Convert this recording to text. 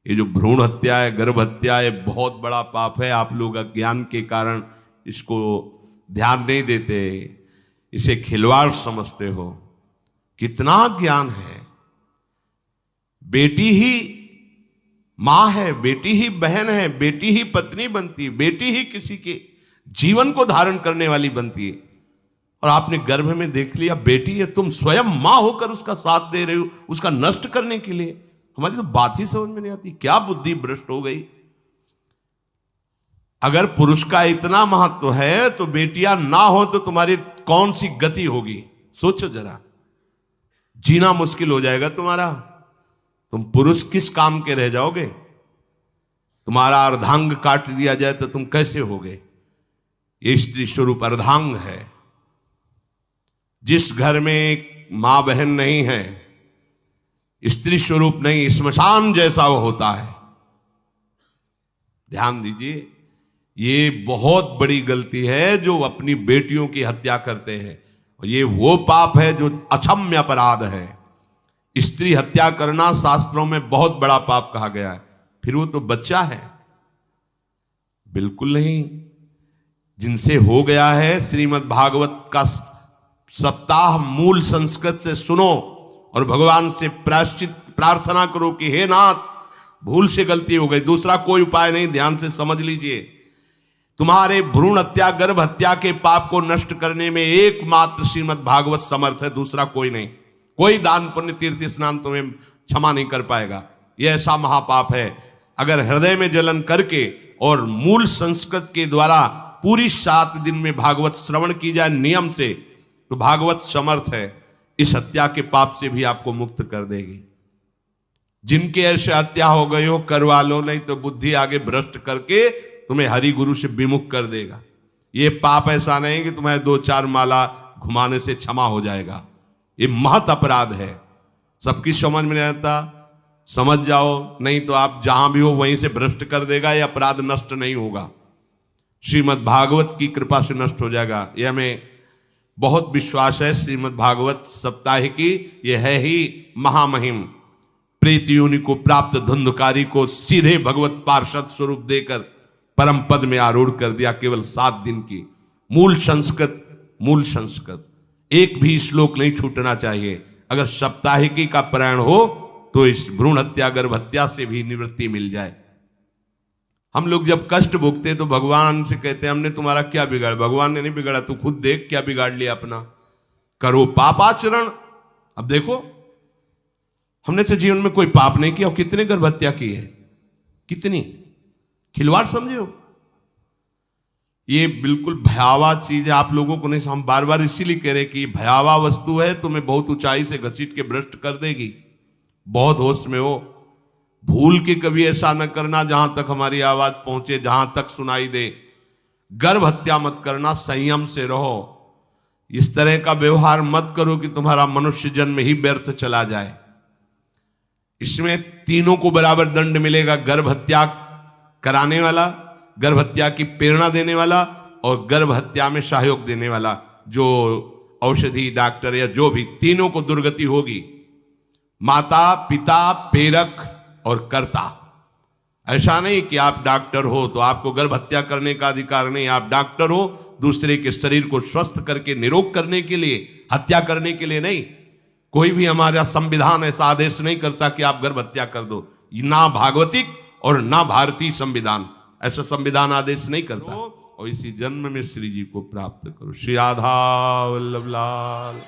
ये जो भ्रूण हत्या है, गर्भ हत्या है, बहुत बड़ा पाप है। आप लोग अज्ञान के कारण इसको ध्यान नहीं देते, इसे खिलवाड़ समझते हो। कितना ज्ञान है। बेटी ही मां है, बेटी ही बहन है, बेटी ही पत्नी बनती है, बेटी ही किसी के जीवन को धारण करने वाली बनती है। और आपने गर्भ में देख लिया बेटी है, तुम स्वयं मां होकर उसका साथ दे रहे हो, उसका नष्ट करने के लिए। हमारी तो बात ही समझ में नहीं आती, क्या बुद्धि भ्रष्ट हो गई। अगर पुरुष का इतना महत्व है तो बेटियां ना हो तो तुम्हारी कौन सी गति होगी, सोचो जरा। जीना मुश्किल हो जाएगा तुम्हारा। तुम पुरुष किस काम के रह जाओगे। तुम्हारा अर्धांग काट दिया जाए तो तुम कैसे होगे। ये स्त्री स्वरूप अर्धांग है। जिस घर में मां बहन नहीं है, स्त्री स्वरूप नहीं, श्मशान जैसा वो होता है। ध्यान दीजिए, ये बहुत बड़ी गलती है जो अपनी बेटियों की हत्या करते हैं। और ये वो पाप है जो अक्षम्य अपराध है। स्त्री हत्या करना शास्त्रों में बहुत बड़ा पाप कहा गया है। फिर वो तो बच्चा है, बिल्कुल नहीं। जिनसे हो गया है, श्रीमद् भागवत का सप्ताह मूल संस्कृत से सुनो और भगवान से प्रायश्चित प्रार्थना करो कि हे नाथ, भूल से गलती हो गई, दूसरा कोई उपाय नहीं। ध्यान से समझ लीजिए, तुम्हारे भ्रूण हत्या, गर्भ हत्या के पाप को नष्ट करने में एकमात्र श्रीमद् भागवत समर्थ है, दूसरा कोई नहीं। कोई दान पुण्य तीर्थ स्नान तुम्हें क्षमा नहीं कर पाएगा। यह ऐसा महापाप है। अगर हृदय में जलन करके और मूल संस्कृत के द्वारा पूरी 7 दिन में भागवत श्रवण की जाए नियम से, तो भागवत समर्थ है, इस हत्या के पाप से भी आपको मुक्त कर देगी। जिनके ऐसे हत्या हो गई हो करवा लो, नहीं तो बुद्धि आगे भ्रष्ट करके तुम्हें हरि गुरु से विमुख कर देगा। ये पाप ऐसा नहीं कि तुम्हें 2-4 माला घुमाने से क्षमा हो जाएगा। ये महत अपराध है। सबकी समझ में नहीं आता, समझ जाओ, नहीं तो आप जहां भी हो वहीं से भ्रष्ट कर देगा। ये अपराध नष्ट नहीं होगा, श्रीमद् भागवत की कृपा से नष्ट हो जाएगा। यह हमें बहुत विश्वास है। श्रीमद् भागवत सप्ताह की यह है ही महामहिम। प्रेत योनि को प्राप्त धुंधकारी को सीधे भगवत पार्षद स्वरूप देकर परम पद में आरूढ़ कर दिया। केवल 7 दिन की मूल संस्कृत एक भी श्लोक नहीं छूटना चाहिए। अगर सप्ताहिकी का पारायण हो तो इस भ्रूण हत्या, गर्भ हत्या से भी निवृत्ति मिल जाए। हम लोग जब कष्ट भोगते तो भगवान से कहते हैं हमने तुम्हारा क्या बिगाड़ा। भगवान ने नहीं बिगाड़ा, तू खुद देख क्या बिगाड़ लिया अपना। करो पापाचरण। अब देखो, हमने तो जीवन में कोई पाप नहीं किया और कितने गर्भ हत्या की है, कितनी खिलवाड़ समझे हो। ये बिल्कुल भयावह चीज है। आप लोगों को नहीं, हम बार बार इसीलिए कह रहे कि भयावह वस्तु है, तुम्हें बहुत ऊंचाई से घसीट के भ्रष्ट कर देगी। बहुत होश में हो, भूल के कभी ऐसा न करना जहां तक हमारी आवाज पहुंचे, जहां तक सुनाई दे। गर्भ हत्या मत करना, संयम से रहो। इस तरह का व्यवहार मत करो कि तुम्हारा मनुष्य जन्म ही व्यर्थ चला जाए। इसमें तीनों को बराबर दंड मिलेगा। गर्भ हत्या कराने वाला, गर्भ हत्या की प्रेरणा देने वाला और गर्भ हत्या में सहयोग देने वाला, जो औषधि डॉक्टर या जो भी, तीनों को दुर्गति होगी। माता, पिता, प्रेरक और कर्ता। ऐसा नहीं कि आप डॉक्टर हो तो आपको गर्भ हत्या करने का अधिकार नहीं। आप डॉक्टर हो दूसरे के शरीर को स्वस्थ करके निरोग करने के लिए, हत्या करने के लिए नहीं। कोई भी हमारा संविधान ऐसा आदेश नहीं करता कि आप गर्भ हत्या कर दो। ना भागवतिक और ना भारतीय संविधान ऐसा संविधान आदेश नहीं करता। और इसी जन्म में श्री जी को प्राप्त करो। श्री राधा वल्लभ लाल।